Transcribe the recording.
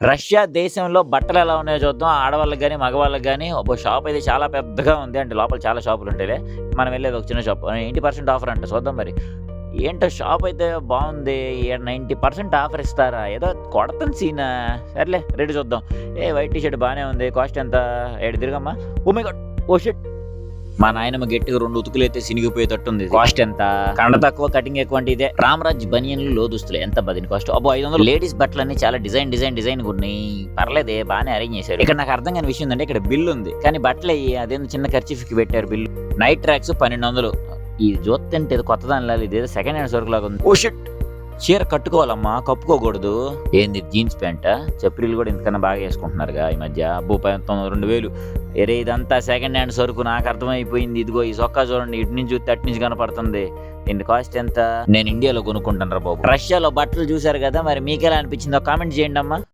Russia దేశంలో బట్టలు ఎలా ఉన్నాయో చూద్దాం. ఆడవాళ్ళకి గాని, మగవాళ్ళకి గాని అబ్బో! షాప్ అయితే చాలా పెద్దగా ఉంది. అంటే లోపల చాలా షాపులుంటాయిలే. మనం వెళ్ళేది ఒక చిన్న షాప్. 90% ఆఫర్ అంట. చూద్దాం మరి. ఏంటో షాప్ అయితే బావుంది. 90% ఆఫర్ ఇస్తారా? ఏదో కొడతను సీనా? సర్లే రేటు చూద్దాం. వైట్ టీ షర్ట్ బానే ఉంది. కాస్ట్ ఎంత? ఏడు తిరుగమ్మా. Oh my God! Oh shit! మా నాయనమ్మ గట్టిగా 2 ఉతుకులైతే సినిగిపోయేటట్టుంది. కాస్ట్ ఎంత? కండ తక్కువ కటింగ్ ఎక్కువ అంటే ఇదే. రామరాజ్ బనియన్లు లోదుస్తులు ఎంత దీని కాస్ట్? అబ్బో 500. లేడీస్ బట్టలన్నీ చాలా డిజైన్ ఉన్నాయి. పర్లేదే బానే అరేంజ్ చేశారు. ఇక్కడ నాకు అర్థం కాని విషయం ఏంటంటే ఇక్కడ బిల్ ఉంది. కానీ బట్టలు అదేందో చిన్న ఖర్చీఫ్కి పెట్టారు బిల్లు. Night tracks 1200. ఇది చూస్తుంటే ఏదో కొత్త దానిలా ఇదేదో సెకండ్ హ్యాండ్ సరుకు లాగా ఉంది. Oh shit! చీర కట్టుకోవాలమ్మా, కప్పుకోకూడదు. ఏంది జీన్స్ ప్యాంటా? చప్రీలు కూడా ఇంతకన్నా బాగా వేసుకుంటున్నారుగా ఈ మధ్య. అబ్బో 2000. ఇదంతా సెకండ్ హ్యాండ్ సరుకు నాకు అర్థమైపోయింది. ఇదిగో ఈ సొక్కా చూడండి, ఇటు నుంచి చూస్తే అటు నుంచి కనపడుతుంది. దీని కాస్ట్ ఎంత? నేను ఇండియాలో కొనుక్కుంటాను రా బాబు. రష్యాలో బట్టలు చూసారు కదా, మరి మీకెలా అనిపించిందో కామెంట్ చేయండి అమ్మా.